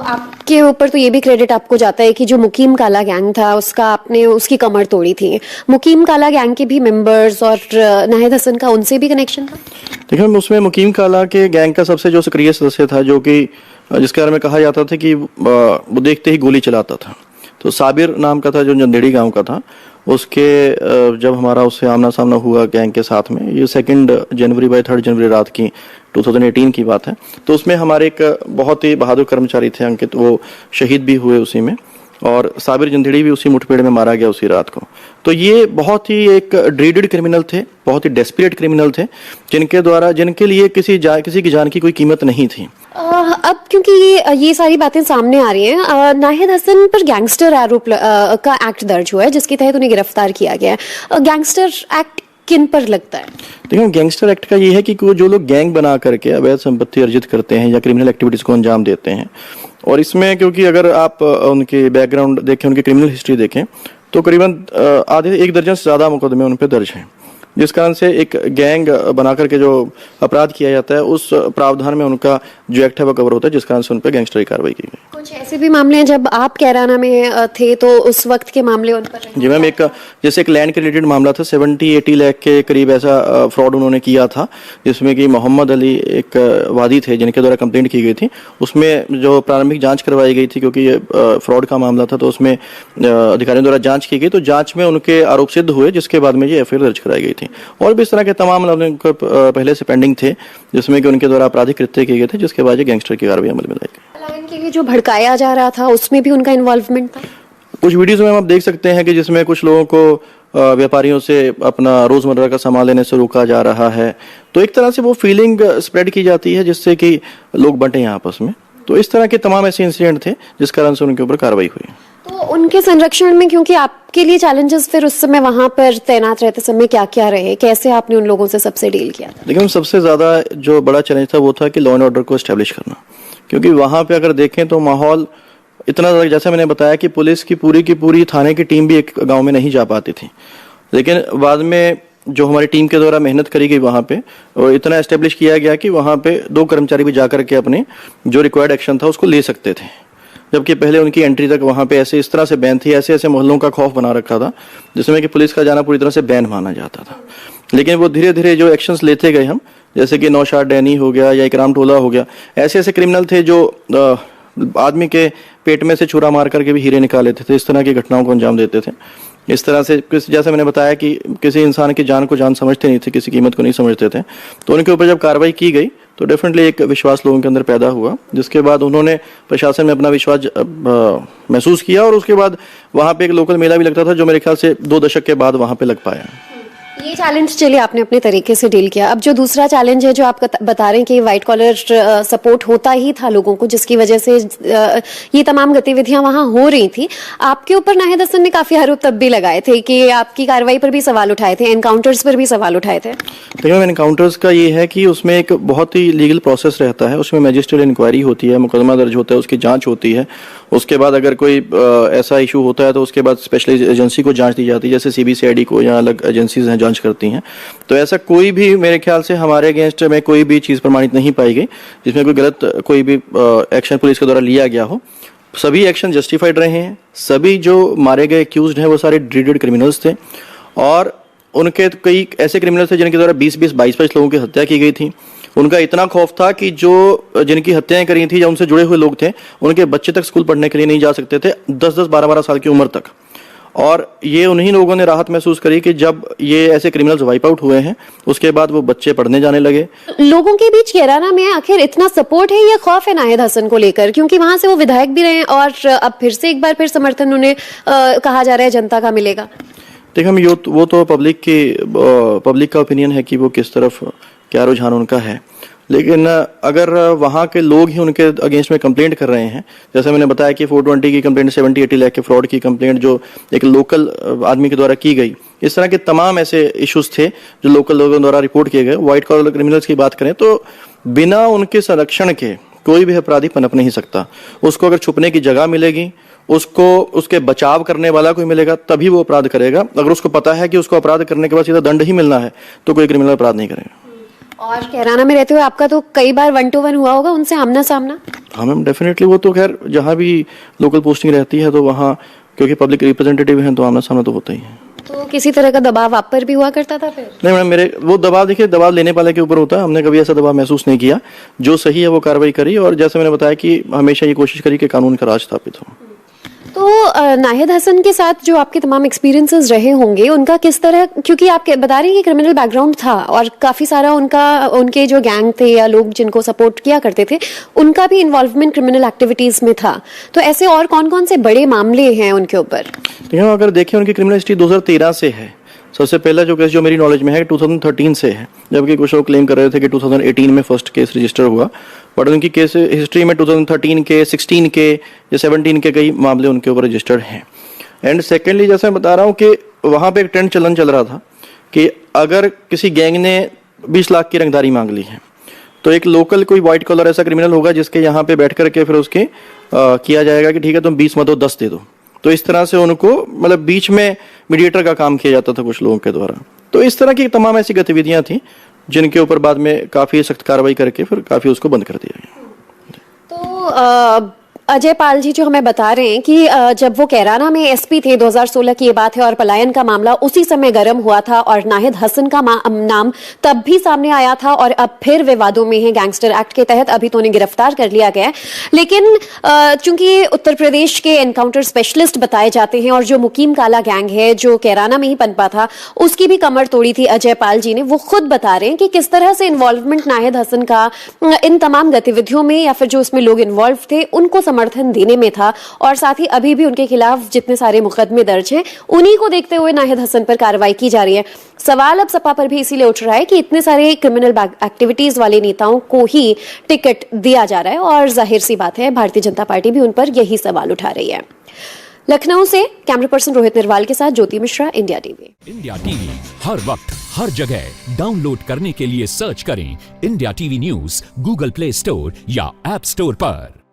आपके ऊपर तो ये भी क्रेडिट आपको जाता है कि जो मुकीम काला गैंग था उसका आपने उसकी कमर तोड़ी थी। मुकीम काला गैंग के भी मेंबर्स और नाहिद हसन का उनसे भी कनेक्शन था? देखिए, उसमें मुकीम काला के गैंग का सबसे जो सक्रिय सदस्य था, जो कि जिसके बारे में कहा जाता था कि वो देखते ही गोली चलाता था, तो साबिर नाम का था, जो जंदेड़ी गांव का था। उसके जब हमारा उससे आमना सामना हुआ गैंग के साथ में, ये 2 जनवरी बाय 3 जनवरी रात की 2018 की बात है, तो उसमें हमारे एक बहुत ही बहादुर कर्मचारी थे अंकित, वो शहीद भी हुए उसी में, और साबिर जंदेड़ी भी उसी मुठभेड़ में मारा गया उसी रात को। तो ये बहुत ही एक ड्रीडेड क्रिमिनल थे, बहुत ही डेस्परेट क्रिमिनल थे, जिनके लिए किसी की जान की कोई कीमत नहीं थी। अब क्योंकि ये सारी बातें सामने आ रही हैं, नाहिद हसन पर गैंगस्टर आरोप का एक्ट दर्ज हुआ है जिसके तहत उन्हें गिरफ्तार किया गया है। गैंगस्टर एक्ट किन पर लगता है? देखिए, गैंगस्टर एक्ट का ये है कि जो लोग गैंग बना करके अवैध संपत्ति अर्जित करते हैं या क्रिमिनल एक्टिविटीज को अंजाम देते हैं, और इसमें क्योंकि अगर आप उनके बैकग्राउंड देखें, उनकी क्रिमिनल हिस्ट्री देखें, तो करीबन आधे 1 दर्जन से ज़्यादा मुकदमे उन पर दर्ज हैं, जिस कारण से एक गैंग बना करके जो अपराध किया जाता है उस प्रावधान में उनका जो एक्ट है वो कवर होता है, जिस कारण से उन पर गैंगस्टर की कार्रवाई की गई। कुछ ऐसे भी मामले हैं जब आप कैराना में थे तो उस वक्त के मामले उन पर? जी मैम, जैसे एक लैंड के रिलेटेड मामला था, 70-80 लाख के करीब ऐसा फ्रॉड उन्होंने किया था, जिसमें कि मोहम्मद अली एक वादी थे जिनके द्वारा कंप्लेंट की गई थी। उसमें जो प्रारंभिक जांच करवाई गई थी, क्योंकि ये फ्रॉड का मामला था, तो उसमें अधिकारियों द्वारा जांच की गई, तो जांच में उनके आरोप सिद्ध हुए, जिसके बाद में ये एफआईआर दर्ज कराई गई थी। और भी इस तरह के तमाम मामले पहले से पेंडिंग थे, जिसमें कि उनके द्वारा आपराधिक कृत्य किए गए थे, जिसके बाद ये गैंगस्टर की कार्रवाई अमल में लाई गई। इनके लिए जो भड़काया जा रहा था उसमें भी उनका इन्वॉल्वमेंट था? कुछ वीडियोस में आप देख सकते हैं कि जिसमें कुछ लोगों को व्यापारियों से अपना रोजमर्रा का सामान लेने से रोका जा रहा है, तो एक तरह से वो फीलिंग स्प्रेड की जाती है जिससे कि लोग बंटे हैं आपस में। तो इस तरह के तमाम ऐसे इंसिडेंट थे जिस कारण से उनके ऊपर कार्रवाई हुई। तो उनके संरक्षण में, क्योंकि आपके लिए चैलेंजेस फिर उस समय वहां पर तैनात रहते समय क्या क्या रहे, कैसे आपने उन लोगों से सबसे डील किया था? लेकिन सबसे ज्यादा जो बड़ा चैलेंज था वो था कि लॉ एंड ऑर्डर को एस्टेब्लिश करना, क्योंकि वहां पे अगर देखें तो माहौल इतना ज़्यादा, जैसे मैंने बताया कि पुलिस की पूरी थाने की टीम भी एक गांव में नहीं जा पाती थी, लेकिन बाद में जो हमारी टीम के द्वारा मेहनत करी गई वहां पे, और इतना एस्टेब्लिश किया गया कि वहां पे 2 कर्मचारी भी जाकर के अपने जो रिक्वायर्ड एक्शन था उसको ले सकते थे, जबकि पहले उनकी एंट्री तक वहां पे इस तरह से बैन थी, ऐसे मोहल्लों का खौफ बना रखा था, जिसमें कि पुलिस का जाना पूरी तरह से बैन माना जाता था। लेकिन वो धीरे धीरे जो एक्शंस लेते गए हम, जैसे कि नौशाद डैनी हो गया या इकराम टोला हो गया, ऐसे क्रिमिनल थे जो आदमी के पेट में से छुरा मार करके भी हीरे निकाल लेते थे, इस तरह की घटनाओं को अंजाम देते थे। इस तरह से जैसे मैंने बताया कि किसी इंसान की जान को जान समझते नहीं थे, किसी कीमत को नहीं समझते थे, तो उनके ऊपर जब कार्रवाई की गई तो डेफिनेटली एक विश्वास लोगों के अंदर पैदा हुआ, जिसके बाद उन्होंने प्रशासन में अपना विश्वास महसूस किया, और उसके बाद वहाँ पे एक लोकल मेला भी लगता था जो मेरे ख्याल से 2 दशक के बाद वहाँ पे लग पाया। ये चैलेंज चलिए आपने अपने तरीके से डील किया। अब जो दूसरा चैलेंज है जो आप बता रहे हैं कि वाइट कॉलर सपोर्ट होता ही था लोगों को, जिसकी वजह से ये तमाम गतिविधियां वहां हो रही थी। आपके ऊपर नाहिद हसन ने काफी आरोप तब भी लगाए थे कि आपकी कार्रवाई पर भी सवाल उठाए थे, एनकाउंटर्स पर भी सवाल उठाए थे। देखिए, एनकाउंटर्स का ये है कि उसमें एक बहुत ही लीगल प्रोसेस रहता है, उसमें मजिस्ट्रेट इंक्वायरी होती है, मुकदमा दर्ज होता है, उसकी जांच होती है, उसके बाद अगर कोई ऐसा इशू होता है तो उसके बाद स्पेशल एजेंसी को जांच दी जाती है, जैसे सीबीसीआईडी को या अलग एजेंसीज हैं जांच करती हैं। तो ऐसा कोई भी मेरे ख्याल से हमारे अगेंस्ट में कोई भी चीज़ प्रमाणित नहीं पाई गई जिसमें कोई गलत कोई भी एक्शन पुलिस के द्वारा लिया गया हो। सभी एक्शन जस्टिफाइड रहे हैं, सभी जो मारे गए एक्यूज्ड हैं वो सारे ड्रीडेड क्रिमिनल्स थे, और उनके कई ऐसे क्रिमिनल्स थे जिनके द्वारा 20-20, 22-22 लोगों की हत्या की गई थी। उनका इतना खौफ था कि जो जिनकी हत्याएं करी थी या उनसे जुड़े हुए लोग थे, उनके बच्चे तक स्कूल पढ़ने के लिए नहीं जा सकते थे, 10-10, 12-12 साल की उम्र तक। और ये उन्हीं लोगों ने राहत महसूस करी कि जब ये ऐसे क्रिमिनल्स वाइप आउट हुए हैं, उसके बाद वो बच्चे पढ़ने जाने लगे। लोगों के बीच कैराना में आखिर इतना सपोर्ट है या खौफ है नाहिद हसन को लेकर, क्योंकि वहां से वो विधायक भी रहे और अब फिर से एक बार फिर समर्थन उन्हें कहा जा रहा है जनता का मिलेगा? देखिए, हम वो तो पब्लिक का ओपिनियन है कि वो किस तरफ क्या रुझान उनका है, लेकिन अगर वहाँ के लोग ही उनके अगेंस्ट में कंप्लेंट कर रहे हैं, जैसे मैंने बताया कि 420 की कंप्लेंट, 70-80 लाख के फ्रॉड की कंप्लेंट जो एक लोकल आदमी के द्वारा की गई, इस तरह के तमाम ऐसे इश्यूज थे जो लोकल लोगों द्वारा रिपोर्ट किए गए। व्हाइट कॉलर क्रिमिनल्स की बात करें तो बिना उनके संरक्षण के कोई भी अपराधी पनप नहीं सकता। उसको अगर छुपने की जगह मिलेगी, उसको उसके बचाव करने वाला कोई मिलेगा, तभी वो अपराध करेगा। अगर उसको पता है कि उसको अपराध करने के बाद सीधा दंड ही मिलना है तो कोई क्रिमिनल अपराध नहीं करेगा। और कैराना में रहते हुए आपका तो कई बार 1-to-1 हुआ होगा उनसे आमना सामना? हाँ मैम, डेफिनेटली। वो तो खैर जहाँ भी लोकल पोस्टिंग रहती है तो वहाँ क्योंकि पब्लिक रिप्रेजेंटेटिव हैं तो आमना सामना तो होता ही है। तो किसी तरह का दबाव आप पर भी हुआ करता था फिर? नहीं मैडम, मेरे वो दबाव देखिए, दबाव लेने वाले के ऊपर होता है। हमने कभी ऐसा दबाव महसूस नहीं किया। जो सही है वो कार्रवाई करी, और जैसे मैंने बताया कि हमेशा ये कोशिश करी कि कानून का राज स्थापित हो। तो नाहिद हसन के साथ जो आपके तमाम एक्सपीरियंसेस रहे होंगे उनका किस तरह, क्योंकि आप बता रहे हैं कि क्रिमिनल बैकग्राउंड था और काफ़ी सारा उनके जो गैंग थे या लोग जिनको सपोर्ट किया करते थे उनका भी इन्वॉल्वमेंट क्रिमिनल एक्टिविटीज़ में था, तो ऐसे और कौन कौन से बड़े मामले हैं उनके ऊपर? देखिए, अगर देखें उनकी क्रिमिनल हिस्ट्री 2013 से है। सबसे पहला जो केस जो मेरी नॉलेज में है 2013 से है, जबकि कुछ लोग क्लेम कर रहे थे कि 2018 में फर्स्ट केस रजिस्टर हुआ, बट उनकी केस हिस्ट्री में 2013 के, 16 के या 17 के कई मामले उनके ऊपर रजिस्टर्ड हैं। एंड सेकेंडली, जैसे मैं बता रहा हूँ कि वहाँ पे एक ट्रेंड चल रहा था कि अगर किसी गैंग ने 20 लाख की रंगदारी मांग ली है तो एक लोकल कोई व्हाइट कॉलर ऐसा क्रिमिनल होगा जिसके यहाँ पे बैठ करके फिर उसके किया जाएगा कि ठीक है तुम 20 मत दो, 10 दे दो। तो इस तरह से उनको मतलब बीच में मीडिएटर का काम किया जाता था कुछ लोगों के द्वारा। तो इस तरह की तमाम ऐसी गतिविधियां थी जिनके ऊपर बाद में काफी सख्त कार्रवाई करके फिर काफी उसको बंद कर दिया गया। तो अजय पाल जी जो हमें बता रहे हैं कि जब वो कैराना में एसपी थे 2016 की ये बात है और पलायन का मामला उसी समय गर्म हुआ था और नाहिद हसन का नाम तब भी सामने आया था और अब फिर विवादों में है गैंगस्टर एक्ट के तहत। अभी तो उन्हें गिरफ्तार कर लिया गया है, लेकिन चूंकि उत्तर प्रदेश के एनकाउंटर स्पेशलिस्ट बताए जाते हैं और जो मुकीम काला गैंग है जो कैराना में ही पनपा था उसकी भी कमर तोड़ी थी अजय पाल जी ने। वो खुद बता रहे हैं कि किस तरह से इन्वॉल्वमेंट नाहिद हसन का इन तमाम गतिविधियों में या फिर जो उसमें लोग इन्वॉल्व थे उनको समर्थन देने में था, और साथ ही अभी भी उनके खिलाफ जितने सारे मुकदमे दर्ज हैं उन्हीं को देखते हुए नाहिद हसन पर कार्रवाई की जा रही है। सवाल अब सपा पर भी इसीलिए उठ रहा है कि इतने सारे क्रिमिनल एक्टिविटीज वाले नेताओं को ही टिकट दिया जा रहा है, और जाहिर सी बात है भारतीय जनता पार्टी भी उन पर यही सवाल उठा रही है। लखनऊ से कैमरा पर्सन रोहित निर्वाल के साथ Jyoti Mishra, India TV. India TV हर वक्त हर जगह डाउनलोड करने के लिए सर्च करें India TV news Google Play Store या ऐप स्टोर पर।